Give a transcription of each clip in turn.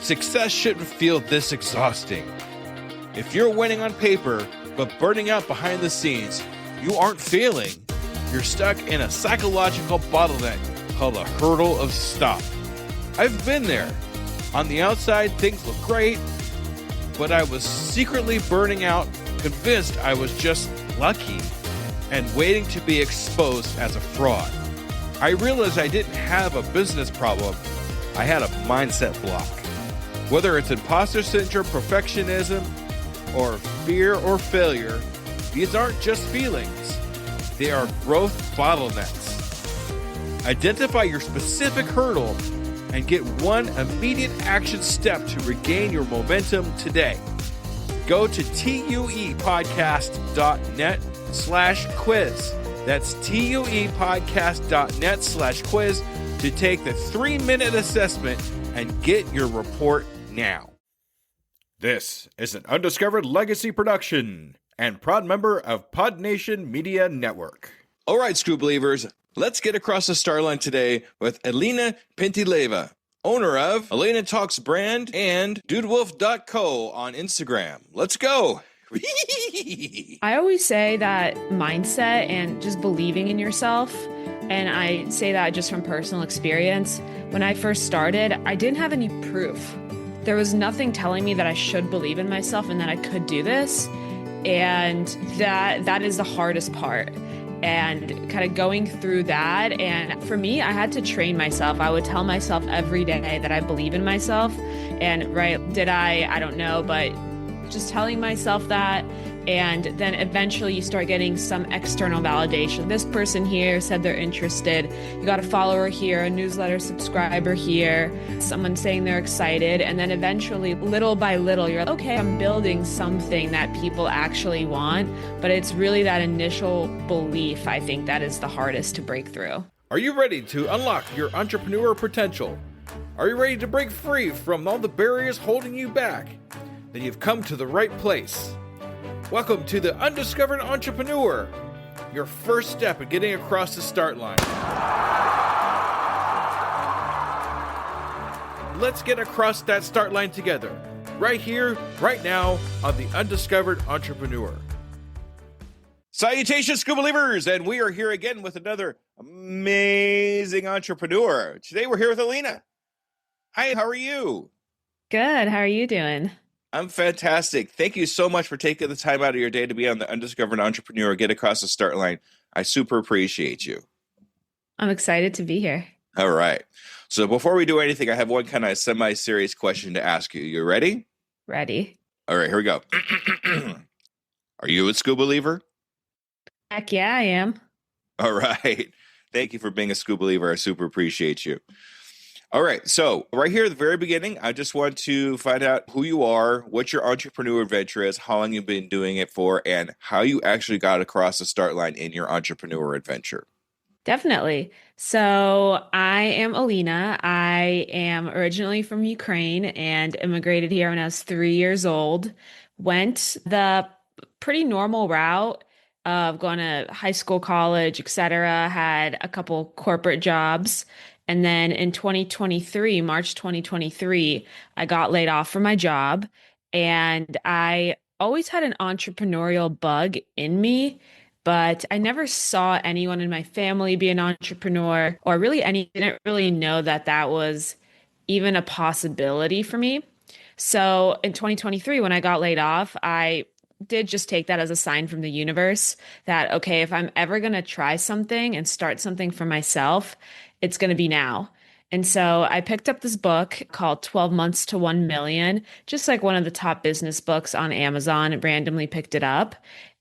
Success shouldn't feel this exhausting. If you're winning on paper, but burning out behind the scenes, you aren't failing. You're stuck in a psychological bottleneck called a hurdle of stop. I've been there. On the outside, things look great, but I was secretly burning out, convinced I was just lucky, and waiting to be exposed as a fraud. I realized I didn't have a business problem. I had a mindset block. Whether it's imposter syndrome, perfectionism, or fear or failure, these aren't just feelings. They are growth bottlenecks. Identify your specific hurdle and get one immediate action step to regain your momentum today. Go to tuepodcast.net/quiz. That's tuepodcast.net/quiz to take the 3-minute assessment and get your report now. This is an Undiscovered Legacy production and proud member of Pod Nation Media Network. All right, Skoob believers, let's get across the start line today with Elina Pintileva, owner of Elina Talks brand and dudewolf.co on Instagram. Let's go. I always say that mindset and just believing in yourself, and I say that just from personal experience. When I first started, I didn't have any proof. There was nothing telling me that I should believe in myself and that I could do this. And that is the hardest part. And kind of going through that. And for me, I had to train myself. I would tell myself every day that I believe in myself. And did I don't know, but just telling myself that. And then eventually you start getting some external validation. This person here said they're interested. You got a follower here, a newsletter subscriber here, someone saying they're excited. And then eventually, little by little, you're like, okay, I'm building something that people actually want. But it's really that initial belief, I think, that is the hardest to break through. Are you ready to unlock your entrepreneur potential? Are you ready to break free from all the barriers holding you back? Then you've come to the right place. Welcome to the Undiscovered Entrepreneur, your first step in getting across the start line. Let's get across that start line together, right here, right now, on the Undiscovered Entrepreneur. Salutations, Skoob believers, and we are here again with another amazing entrepreneur. Today we're here with Elina. Hi, how are you? Good. How are you doing? I'm fantastic. Thank you so much for taking the time out of your day to be on the Undiscovered Entrepreneur, get across the start line. I super appreciate you. I'm excited to be here. All right. So before we do anything, I have one kind of semi-serious question to ask you. You ready? Ready. All right, here we go. Are you a Skoob believer? Heck yeah, I am. All right. Thank you for being a Skoob believer. I super appreciate you. All right. So right here at the very beginning, I just want to find out who you are, what your entrepreneur adventure is, how long you've been doing it for, and how you actually got across the start line in your entrepreneur adventure. Definitely. So I am Elina. I am originally from Ukraine and immigrated here when I was 3 years old. Went the pretty normal route of going to high school, college, etc. Had a couple corporate jobs. And then in 2023, March 2023, I got laid off from my job. And I always had an entrepreneurial bug in me, but I never saw anyone in my family be an entrepreneur or didn't really know that that was even a possibility for me. So in 2023, when I got laid off, I did just take that as a sign from the universe that, okay, if I'm ever going to try something and start something for myself, it's going to be now. And so I picked up this book called 12 Months to 1 Million, just like one of the top business books on Amazon. I randomly picked it up.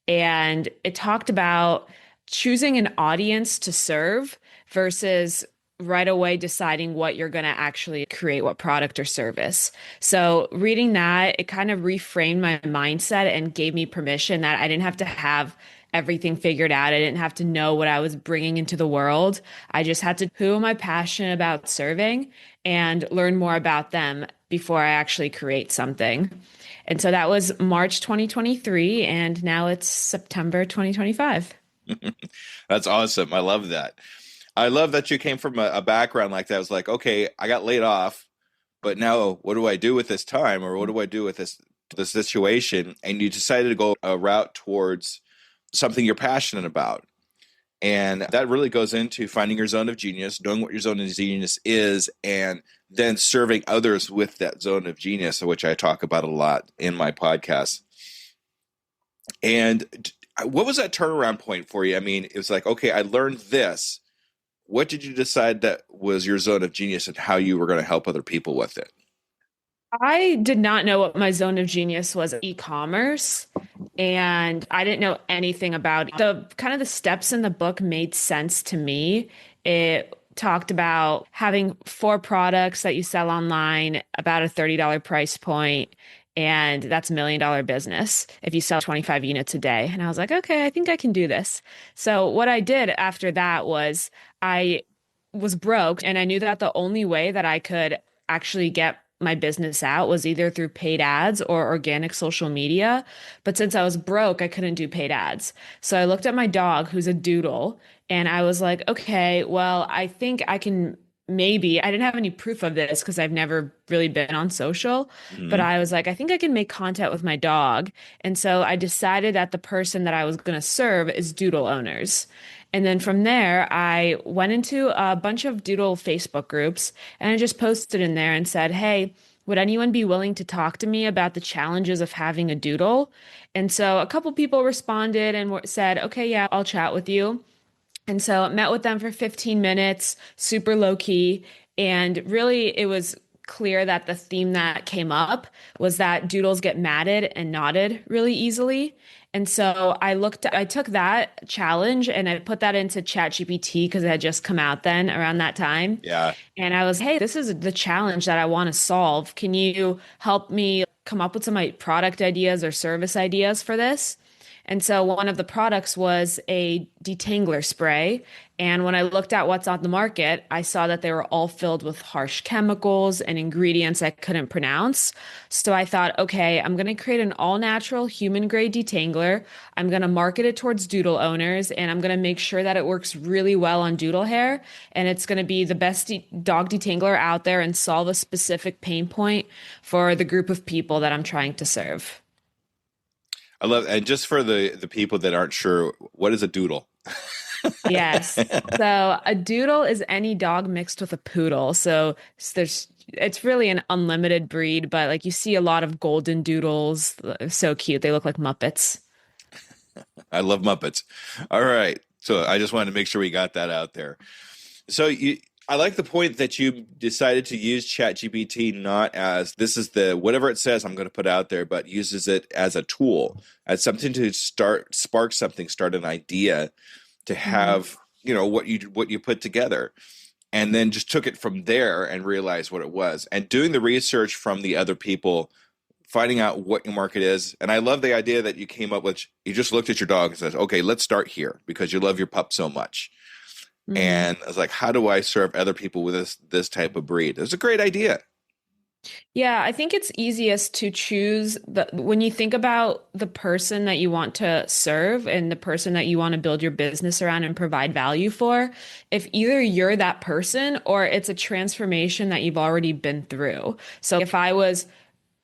And it talked about choosing an audience to serve versus right away deciding what you're going to actually create, what product or service. So reading that, it kind of reframed my mindset and gave me permission that I didn't have to have everything figured out. I didn't have to know what I was bringing into the world. I just had to, who am I passionate about serving, and learn more about them before I actually create something. And so that was March 2023, and now it's September 2025. That's awesome. I love that. I love that you came from a background like that. It was like, okay, I got laid off, but now what do I do with this time, or what do I do with this situation? And you decided to go a route towards something you're passionate about. And that really goes into finding your zone of genius, knowing what your zone of genius is, and then serving others with that zone of genius, which I talk about a lot in my podcast. And what was that turnaround point for you? I mean, it was like, okay, I learned this. What did you decide that was your zone of genius and how you were going to help other people with it? I did not know what my zone of genius was e-commerce, and I didn't know anything about the kind of the steps in the book made sense to me. It talked about having four products that you sell online, about a $30 price point, and that's $1 million business if you sell 25 units a day. And I was like, okay, I think I can do this. So what I did after that was I was broke, and I knew that the only way that I could actually get my business out was either through paid ads or organic social media. But since I was broke, I couldn't do paid ads. So I looked at my dog, who's a Doodle, and I was like, okay, well, I think I can maybe, I didn't have any proof of this because I've never really been on social, but Mm-hmm. I was like, I think I can make content with my dog. And so I decided that the person that I was going to serve is Doodle owners. And then from there, I went into a bunch of Doodle Facebook groups and I just posted in there and said, hey, would anyone be willing to talk to me about the challenges of having a doodle? And so a couple people responded and said, okay, yeah, I'll chat with you. And so I met with them for 15 minutes, super low key. And really, it was clear that the theme that came up was that doodles get matted and knotted really easily. And so I took that challenge and I put that into ChatGPT because it had just come out then around that time. Yeah. And I was, hey, this is the challenge that I want to solve. Can you help me come up with some like, product ideas or service ideas for this? And so one of the products was a detangler spray. And when I looked at what's on the market, I saw that they were all filled with harsh chemicals and ingredients I couldn't pronounce. So I thought, okay, I'm going to create an all natural human grade detangler. I'm going to market it towards doodle owners and I'm going to make sure that it works really well on doodle hair. And it's going to be the best dog detangler out there and solve a specific pain point for the group of people that I'm trying to serve. I love, and just for the people that aren't sure, what is a doodle? Yes. So a doodle is any dog mixed with a poodle. So there's it's really an unlimited breed, but like you see a lot of golden doodles. So cute. They look like Muppets. I love Muppets. All right. So I just wanted to make sure we got that out there. So I like the point that you decided to use ChatGPT not as this is the whatever it says I'm going to put out there, but uses it as a tool, as something to spark something, start an idea, to Mhm. have what you put together, and then just took it from there and realized what it was, and doing the research from the other people, finding out what your market is. And I love the idea that you came up with. You just looked at your dog and said, okay, let's start here because you love your pup so much. Mhm. And I was like, how do I serve other people with this type of breed? It's a great idea. Yeah, I think it's easiest to choose when you think about the person that you want to serve and the person that you want to build your business around and provide value for, if either you're that person or it's a transformation that you've already been through. So if I was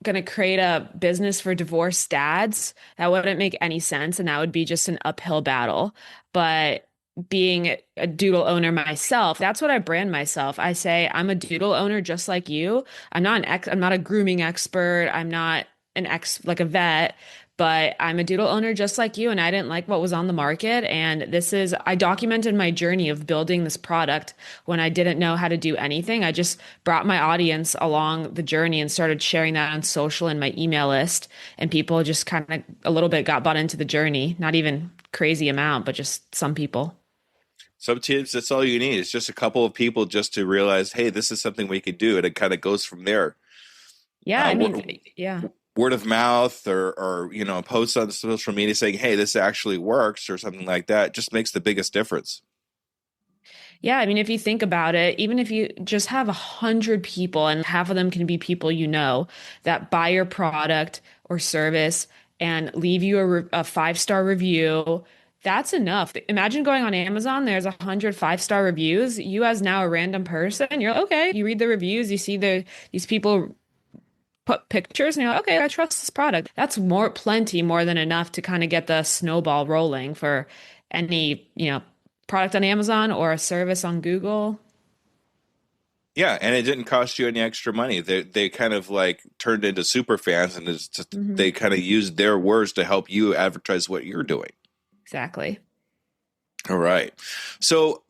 going to create a business for divorced dads, that wouldn't make any sense. And that would be just an uphill battle. But being a doodle owner myself, that's what I brand myself. I say, I'm a doodle owner just like you. I'm not a grooming expert. I'm not like a vet, but I'm a doodle owner just like you. And I didn't like what was on the market. And I documented my journey of building this product when I didn't know how to do anything. I just brought my audience along the journey and started sharing that on social and my email list. And people just kind of a little bit got bought into the journey, not even crazy amount, but just some people. Sometimes that's all you need. It's just a couple of people just to realize, hey, this is something we could do, and it kind of goes from there. Yeah, Uh, I mean, wor- yeah. Word of mouth, or posts on social media saying, hey, this actually works, or something like that, just makes the biggest difference. Yeah, I mean, if you think about it, even if you just have 100 people and half of them can be people you know that buy your product or service and leave you a 5-star review, That's enough. Imagine going on Amazon, there's 100 5-star reviews. You as now a random person, you're like, okay, you read the reviews, you see these people put pictures and you're like, okay, I trust this product. That's plenty more than enough to kind of get the snowball rolling for any, product on Amazon or a service on Google. Yeah, and it didn't cost you any extra money. They kind of like turned into super fans, and Hmm. they kind of used their words to help you advertise what you're doing. Exactly. All right. So,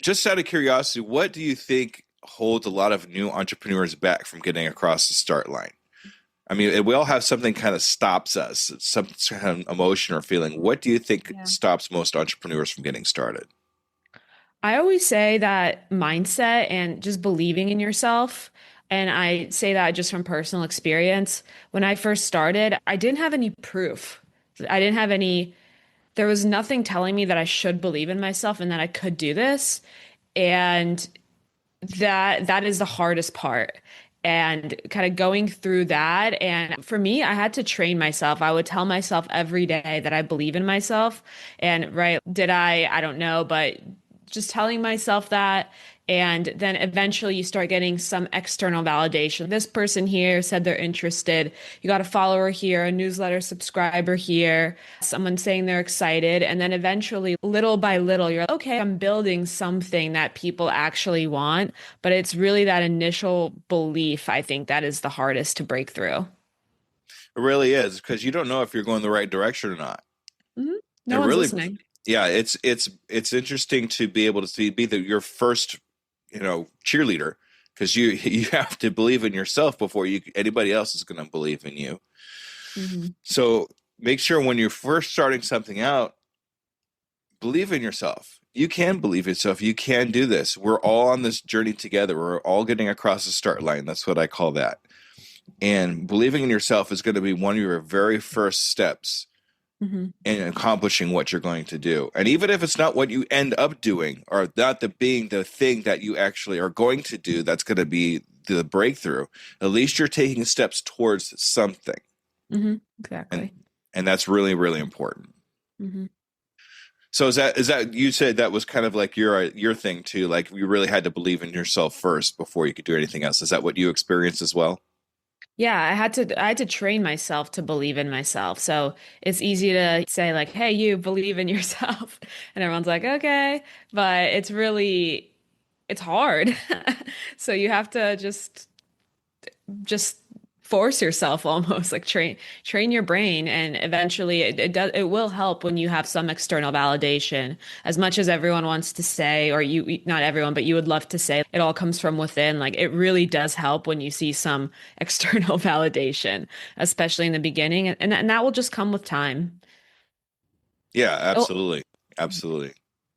just out of curiosity, what do you think holds a lot of new entrepreneurs back from getting across the start line? I mean, we all have something kind of stops us, some kind of emotion or feeling. What do you think Yeah. stops most entrepreneurs from getting started? I always say that mindset and just believing in yourself. And I say that just from personal experience. When I first started, I didn't have any proof. I didn't have any, there was nothing telling me that I should believe in myself and that I could do this. And that is the hardest part. And kind of going through that. And for me, I had to train myself. I would tell myself every day that I believe in myself. And right, did I don't know, but just telling myself that. And then eventually you start getting some external validation. This person here said they're interested. You got a follower here, a newsletter subscriber here, someone saying they're excited. And then eventually, little by little, you're like, okay, I'm building something that people actually want. But it's really that initial belief, I think, that is the hardest to break through. It really is because you don't know if you're going the right direction or not. Hmm. It No one's really, listening. yeah, it's interesting to be able to be your first, cheerleader because you you have to believe in yourself before anybody else is going to believe in you. Hmm. So make sure when you're first starting something out, believe in yourself. You can believe in yourself. You can do this. We're all on this journey together. We're all getting across the start line. That's what I call that. And believing in yourself is going to be one of your very first steps Hmm. in accomplishing what you're going to do. And even if it's not what you end up doing, or not being the thing that you actually are going to do, that's going to be the breakthrough. At least you're taking steps towards something, Hmm. and Exactly. that's really really important. Hmm. So is that you said that was kind of like your thing too? Like you really had to believe in yourself first before you could do anything else. Is that what you experienced as well? Yeah, I had to train myself to believe in myself. So it's easy to say like, "Hey, you believe in yourself." And everyone's like, "Okay." But it's hard. So you have to just force yourself almost like train your brain, and eventually it will help when you have some external validation. As much as everyone wants to say, or you, not everyone, but you would love to say it all comes from within, like it really does help when you see some external validation, especially in the beginning, and that will just come with time. Yeah, Oh, absolutely, absolutely.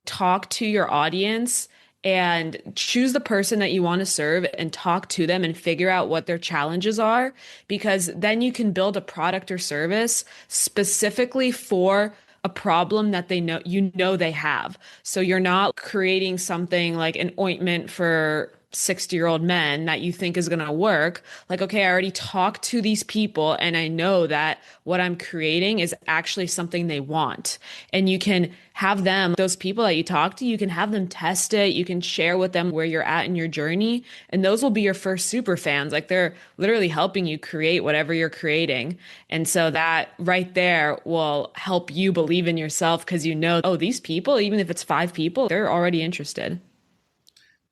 talk to your audience and choose the person that you want to serve and talk to them and figure out what their challenges are, because then you can build a product or service specifically for a problem that they know they have. So you're not creating something like an ointment for 60-year-old men that you think is going to work. Like, okay, I already talked to these people and I know that what I'm creating is actually something they want. And you can have them, those people that you talk to, you can have them test it. You can share with them where you're at in your journey. And those will be your first super fans. Like they're literally helping you create whatever you're creating. And so that right there will help you believe in yourself because you know, oh, these people, even if it's 5 people, they're already interested.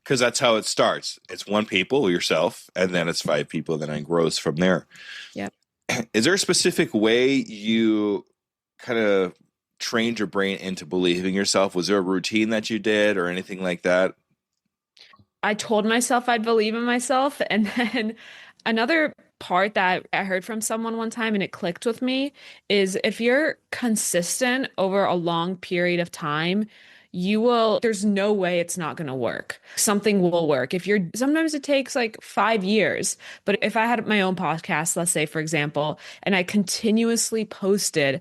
Because that's how it starts. It's one people, yourself, and then it's five people, then it grows from there. Yep. Is there a specific way you kind of trained your brain into believing yourself? Was there a routine that you did or anything like that? I told myself I'd believe in myself. And then another part that I heard from someone one time and it clicked with me is if you're consistent over a long period of time, there's no way it's not going to work. Something will work. Sometimes it takes like 5 years, but if I had my own podcast, let's say, for example, and I continuously posted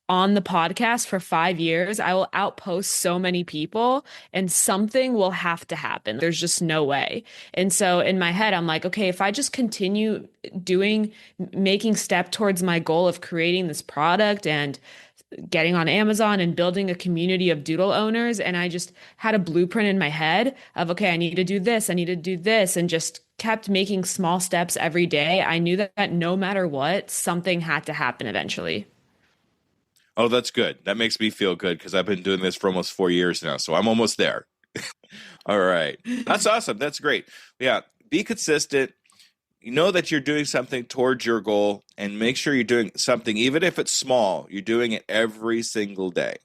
on the podcast for 5 years, I will outpost so many people and something will have to happen. There's just no way. And so in my head, I'm like, okay, if I just continue doing, making step towards my goal of creating this product and getting on Amazon and building a community of Doodle owners. And I just had a blueprint in my head of, okay, I need to do this, I need to do this, and just kept making small steps every day. I knew that no matter what, something had to happen eventually. Oh, that's good. That makes me feel good because I've been doing this for almost 4 years now, so I'm almost there. All right. That's awesome. That's great. Yeah. Be consistent. You know that you're doing something towards your goal and make sure you're doing something, even if it's small, you're doing it every single day.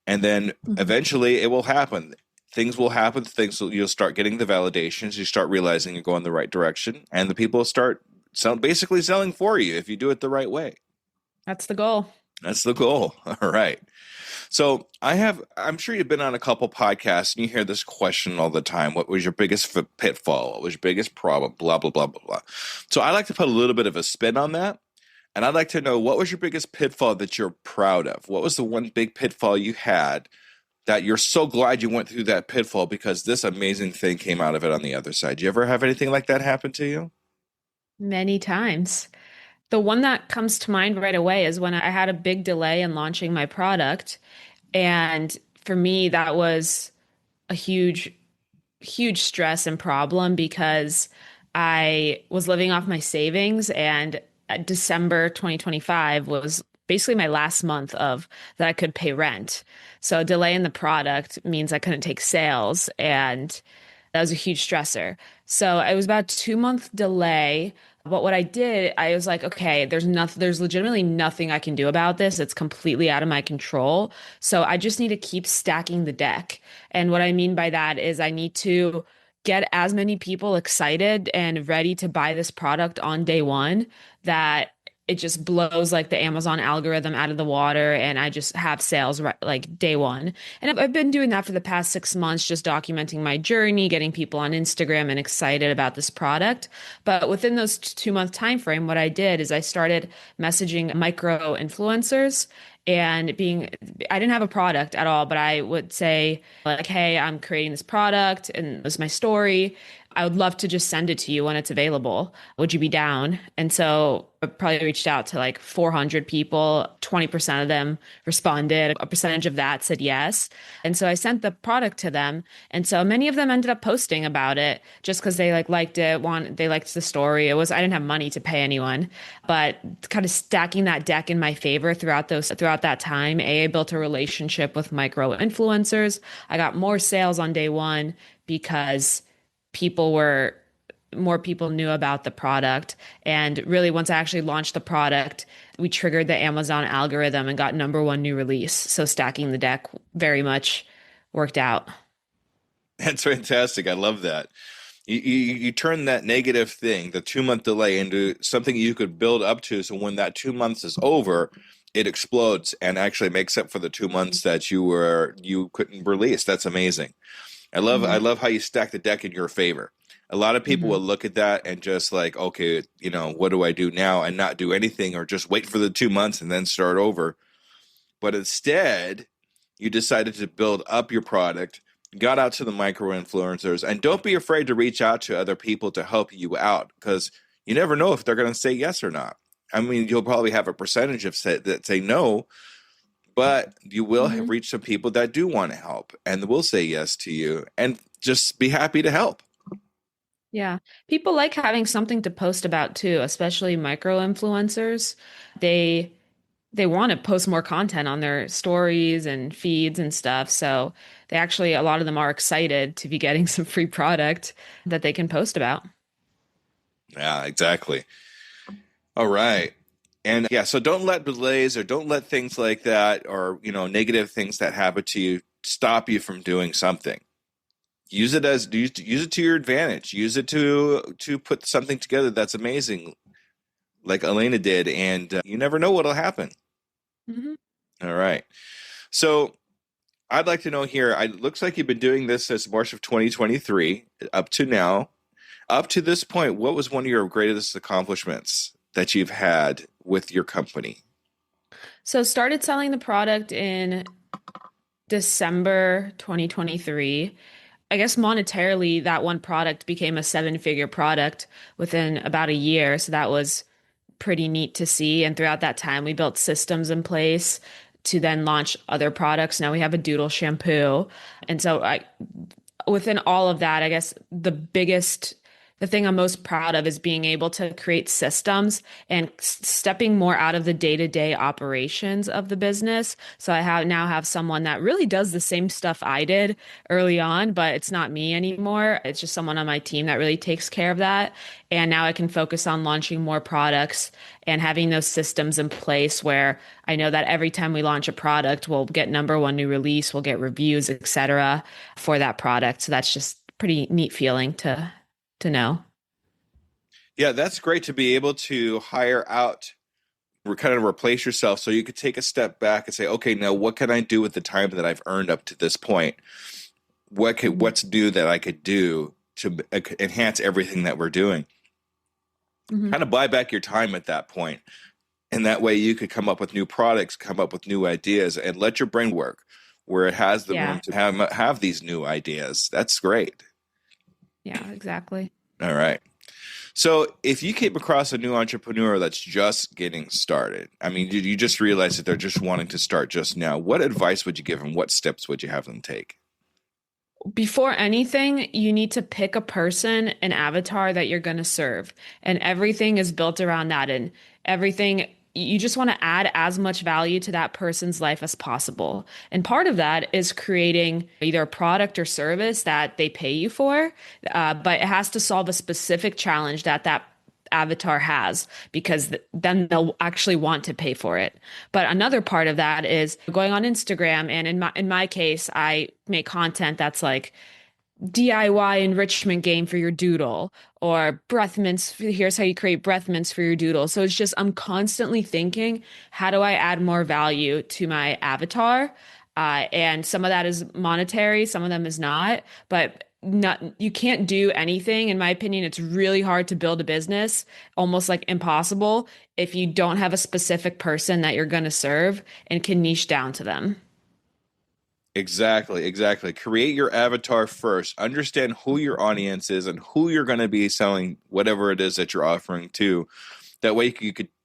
And then Mhm. eventually it will happen. Things will happen. You'll start getting the validations. You start realizing you're going the right direction, and the people start basically selling for you if you do it the right way. That's the goal. That's the goal. All right. So I'm sure you've been on a couple podcasts and you hear this question all the time. What was your biggest pitfall? What was your biggest problem? Blah, blah, blah, blah, blah. So I like to put a little bit of a spin on that. And I'd like to know, what was your biggest pitfall that you're proud of? What was the one big pitfall you had that you're so glad you went through that pitfall because this amazing thing came out of it on the other side? Do you ever have anything like that happen to you? Many times. The one that comes to mind right away is when I had a big delay in launching my product. And for me, that was a huge stress and problem because I was living off my savings, and December 2025 was basically my last month of that I could pay rent. So a delay in the product means I couldn't take sales, and that was a huge stressor. So it was about a 2 month delay. But what I did, I was like, okay, there's legitimately nothing I can do about this. It's completely out of my control. So I just need to keep stacking the deck. And what I mean by that is I need to get as many people excited and ready to buy this product on day one that it just blows like the Amazon algorithm out of the water, and I just have sales right, like day one. And I've been doing that for the past 6 months, just documenting my journey, getting people on Instagram and excited about this product. But within those 2 month time frame, what I did is I started messaging micro influencers and being, I didn't have a product at all, but I would say like, hey, I'm creating this product and this is my story. I would love to just send it to you when it's available. Would you be down? And so I probably reached out to like 400 people. 20% of them responded. A percentage of that said yes. And so I sent the product to them. And so many of them ended up posting about it just because they like liked it, they liked the story. I didn't have money to pay anyone, but kind of stacking that deck in my favor throughout that time. I built a relationship with micro influencers. I got more sales on day one because people were more people knew about the product. And really, once I actually launched the product, we triggered the Amazon algorithm and got number one new release. So stacking the deck very much worked out. That's fantastic. I love that. You turn that negative thing, the 2 month delay, into something you could build up to. So when that 2 months is over, it explodes and actually makes up for the 2 months that you couldn't release. That's amazing. I Hmm. love how you stack the deck in your favor. A lot of people will Hmm. look at that and just like, okay, what do I do now, and not do anything, or just wait for the 2 months and then start over. But instead, you decided to build up your product, got out to the micro influencers, and don't be afraid to reach out to other people to help you out, because you never know if they're going to say yes or not. I mean, you'll probably have a percentage that say no, but you will have Hmm. reached some people that do want to help and will say yes to you, and just be happy to help. Yeah. People like having something to post about too, especially micro influencers. They they want to post more content on their stories and feeds and stuff. So they actually, a lot of them are excited to be getting some free product that they can post about. Yeah, exactly. All right. And yeah, so don't let delays or don't let things like that, or negative things that happen to you, stop you from doing something. Use it to your advantage. Use it to put something together that's amazing, like Elena did, and you never know what'll happen. Hmm. All right. So I'd like to know here. It looks like you've been doing this since March of 2023 up to now. Up to this point, what was one of your greatest accomplishments that you've had with your company? So started selling the product in December 2023. I guess monetarily, that one product became a seven-figure product within about a year. So that was pretty neat to see. And throughout that time, we built systems in place to then launch other products. Now we have a Doodle shampoo. And so within all of that, I guess the thing I'm most proud of is being able to create systems and stepping more out of the day-to-day operations of the business. So now have someone that really does the same stuff I did early on, but it's not me anymore. It's just someone on my team that really takes care of that. And now I can focus on launching more products and having those systems in place where I know that every time we launch a product, we'll get number one new release, we'll get reviews, etc. for that product. So that's just pretty neat feeling to know. Yeah, that's great to be able to hire out or kind of replace yourself so you could take a step back and say, okay, now what can I do with the time that I've earned up to this point? What's new that I could do to enhance everything that we're doing? Mm-hmm. Kind of buy back your time at that point. And that way you could come up with new products, come up with new ideas, and let your brain work where it has the room to have these new ideas. That's great. Yeah, exactly. All right. So if you came across a new entrepreneur that's just getting started, I mean, you just realize that they're just wanting to start just now, what advice would you give them? What steps would you have them take? Before anything, you need to pick a person, an avatar that you're going to serve. And everything is built around that. And everything, you just want to add as much value to that person's life as possible. And part of that is creating either a product or service that they pay you for, but it has to solve a specific challenge that avatar has, because then they'll actually want to pay for it. But another part of that is going on Instagram. And in my case, I make content that's like DIY enrichment game for your doodle, or breath mints. Here's how you create breath mints for your doodle. So it's just, I'm constantly thinking, how do I add more value to my avatar? And some of that is monetary, some of them is not, but you can't do anything. In my opinion, it's really hard to build a business, almost like impossible, if you don't have a specific person that you're going to serve and can niche down to them. Exactly. Create your avatar first. Understand who your audience is and who you're going to be selling whatever it is that you're offering to. That way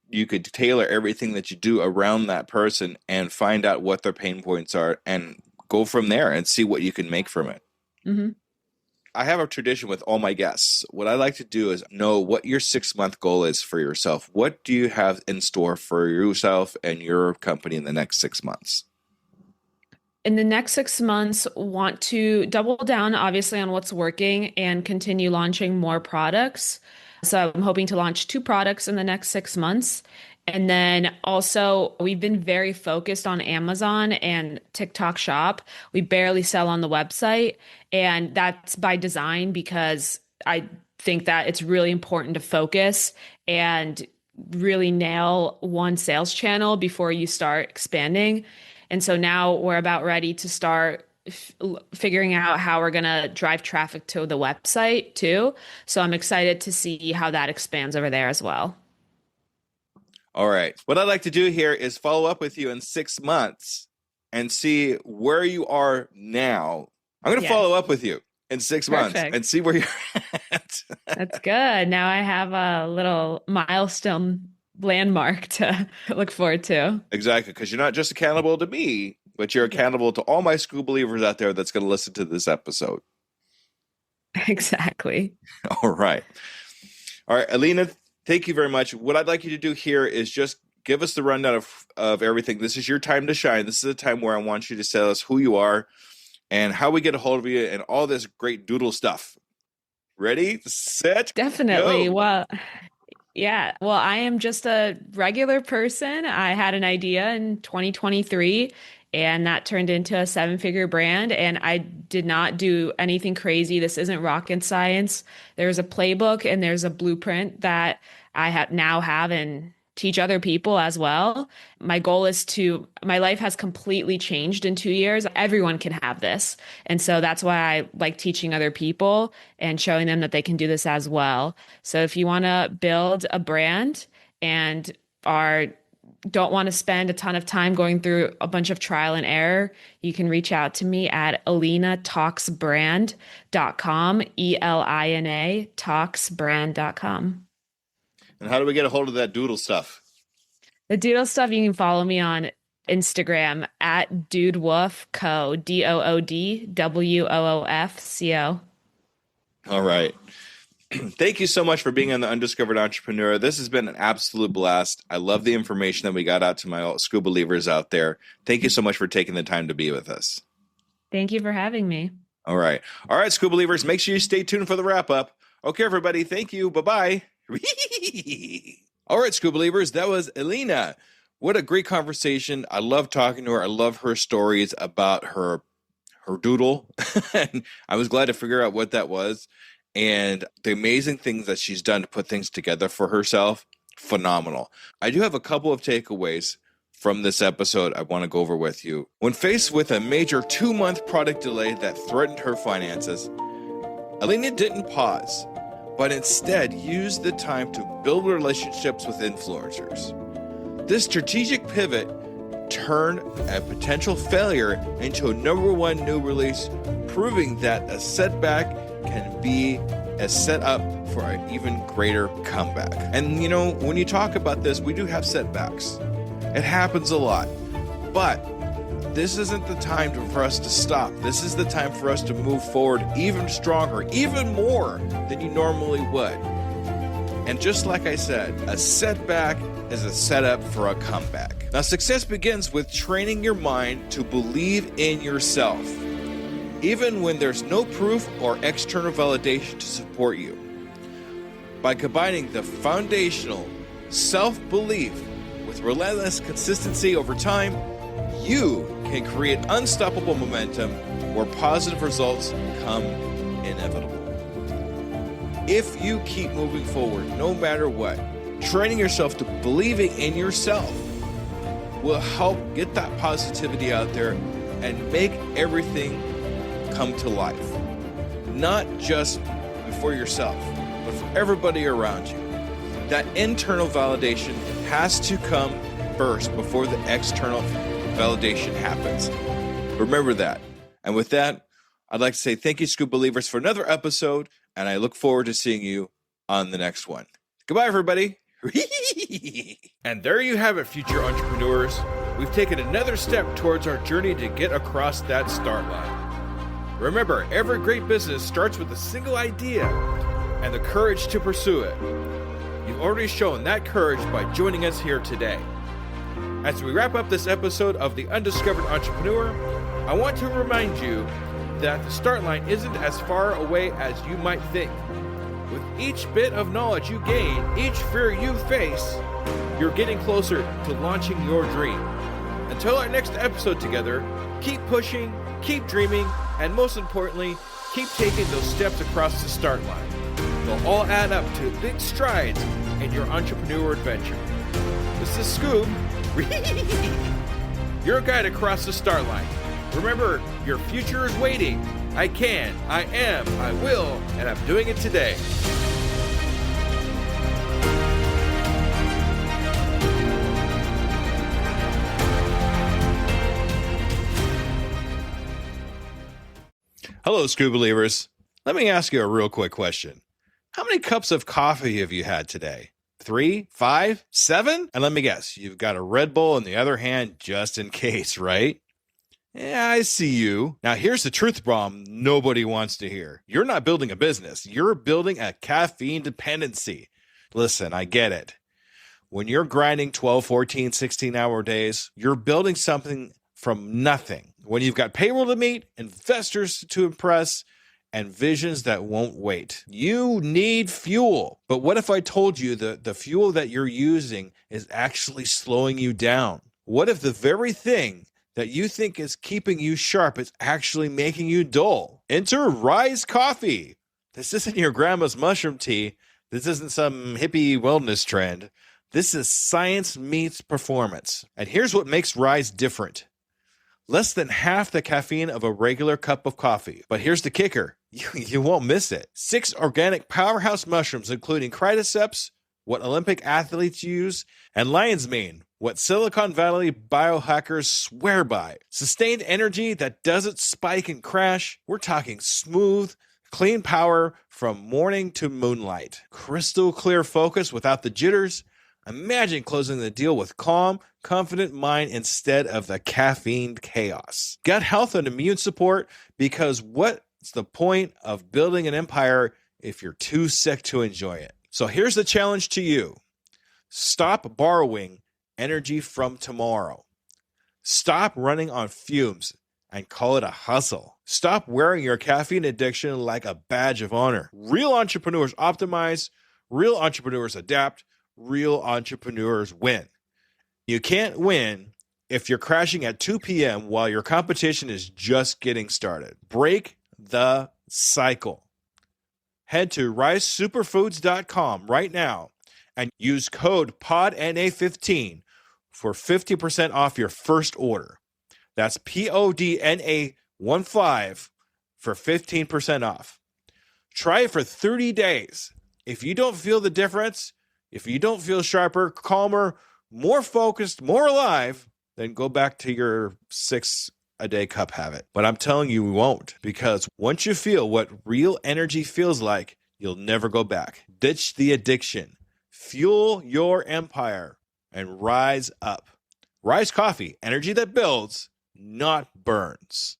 you could tailor everything that you do around that person and find out what their pain points are and go from there and see what you can make from it. Mm-hmm. I have a tradition with all my guests. What I like to do is know what your 6-month goal is for yourself. What do you have in store for yourself and your company in the next 6 months? In the next 6 months, want to double down, obviously, on what's working and continue launching more products. So I'm hoping to launch 2 products in the next 6 months. And then also, we've been very focused on Amazon and TikTok Shop. We barely sell on the website. And that's by design, because I think that it's really important to focus and really nail one sales channel before you start expanding. And so now we're about ready to start figuring out how we're going to drive traffic to the website too. So I'm excited to see how that expands over there as well. All right. What I'd like to do here is follow up with you in 6 months and see where you are now. I'm going to follow up with you in 6 months and see where you're at. That's good. Now I have a little milestone landmark to look forward to. Exactly. Because you're not just accountable to me, but you're accountable to all my Skoob believers out there that's going to listen to this episode. Exactly. All right. All right, Elina, thank you very much. What I'd like you to do here is just give us the rundown of everything. This is your time to shine. This is a time where I want you to tell us who you are and how we get a hold of you and all this great doodle stuff. Ready, set, Definitely. go. Well, yeah. Well, I am just a regular person. I had an idea in 2023, and that turned into a 7-figure brand. And I did not do anything crazy. This isn't rocket science. There's a playbook and there's a blueprint that I now have and teach other people as well. My goal is my life has completely changed in 2 years. Everyone can have this. And so that's why I like teaching other people and showing them that they can do this as well. So if you want to build a brand and don't want to spend a ton of time going through a bunch of trial and error, you can reach out to me at elinatalksbrand.com, ELINA talksbrand.com. And how do we get a hold of that doodle stuff? The Doodle stuff, you can follow me on Instagram at doodwoofco, DOODWOOFCO. All right. Thank you so much for being on the Undiscovered Entrepreneur. This has been an absolute blast. I love the information that we got out to my Skoob believers out there. Thank you so much for taking the time to be with us. Thank you for having me. All right. All right, Skoob believers, make sure you stay tuned for the wrap up. Okay, everybody. Thank you. Bye-bye. All right, Skoob believers, that was Elina. What a great conversation. I love talking to her. I love her stories about her doodle. And I was glad to figure out what that was. And the amazing things that she's done to put things together for herself, phenomenal. I do have a couple of takeaways from this episode I want to go over with you. When faced with a major 2-month product delay that threatened her finances, Elina didn't pause, but instead used the time to build relationships with influencers. This strategic pivot turned a potential failure into a #1 new release, proving that a setback can be a setup for an even greater comeback. And you know, when you talk about this, we do have setbacks. It happens a lot. But this isn't the time for us to stop. This is the time for us to move forward even stronger, even more than you normally would. And just like I said, a setback is a setup for a comeback. Now, success begins with training your mind to believe in yourself, even when there's no proof or external validation to support you. By combining the foundational self-belief with relentless consistency over time, you can create unstoppable momentum where positive results become inevitable. If you keep moving forward, no matter what, training yourself to believing in yourself will help get that positivity out there and make everything come to life. Not just for yourself, but for everybody around you. That internal validation has to come first before the external validation happens. Remember that. And with that, I'd like to say thank you, Skoob believers, for another episode, and I look forward to seeing you on the next one. Goodbye, everybody. And there you have it, future entrepreneurs. We've taken another step towards our journey to get across that start line. Remember, every great business starts with a single idea and the courage to pursue it. You've already shown that courage by joining us here today. As we wrap up this episode of The Undiscovered Entrepreneur, I want to remind you that the start line isn't as far away as you might think. With each bit of knowledge you gain, each fear you face, you're getting closer to launching your dream. Until our next episode together, keep pushing, keep dreaming, and most importantly, keep taking those steps across the start line. They'll all add up to big strides in your entrepreneur adventure. This is Skoob, your guide across the start line. Remember, your future is waiting. I can, I am, I will, and I'm doing it today. Hello, Skoob believers. Let me ask you a real quick question. How many cups of coffee have you had today? 3, 5, 7? And let me guess, you've got a Red Bull in the other hand just in case, right? Yeah, I see you. Now, here's the truth bomb nobody wants to hear. You're not building a business. You're building a caffeine dependency. Listen, I get it. When you're grinding 12, 14, 16-hour days, you're building something from nothing. When you've got payroll to meet, investors to impress, and visions that won't wait. You need fuel. But what if I told you that the fuel that you're using is actually slowing you down? What if the very thing that you think is keeping you sharp is actually making you dull? Enter Rise Coffee. This isn't your grandma's mushroom tea. This isn't some hippie wellness trend. This is science meets performance. And here's what makes Rise different. Less than half the caffeine of a regular cup of coffee. But here's the kicker. You won't miss it. 6 organic powerhouse mushrooms, including cordyceps, what Olympic athletes use, and lion's mane, what Silicon Valley biohackers swear by. Sustained energy that doesn't spike and crash. We're talking smooth, clean power from morning to moonlight. Crystal clear focus without the jitters. Imagine closing the deal with calm, confident mind instead of the caffeine chaos. Gut health and immune support, because what's the point of building an empire if you're too sick to enjoy it? So here's the challenge to you. Stop borrowing energy from tomorrow. Stop running on fumes and call it a hustle. Stop wearing your caffeine addiction like a badge of honor. Real entrepreneurs optimize, real entrepreneurs adapt, real entrepreneurs win. You can't win if you're crashing at 2 p.m. while your competition is just getting started. Break the cycle. Head to risesuperfoods.com right now and use code PODNA15 for 50% off your first order. That's PODNA15 for 15% off. Try it for 30 days. If you don't feel the difference, if you don't feel sharper, calmer, more focused, more alive, then go back to your 6-a-day cup habit. But I'm telling you, we won't, because once you feel what real energy feels like, you'll never go back. Ditch the addiction. Fuel your empire and rise up. Rise Coffee, energy that builds, not burns.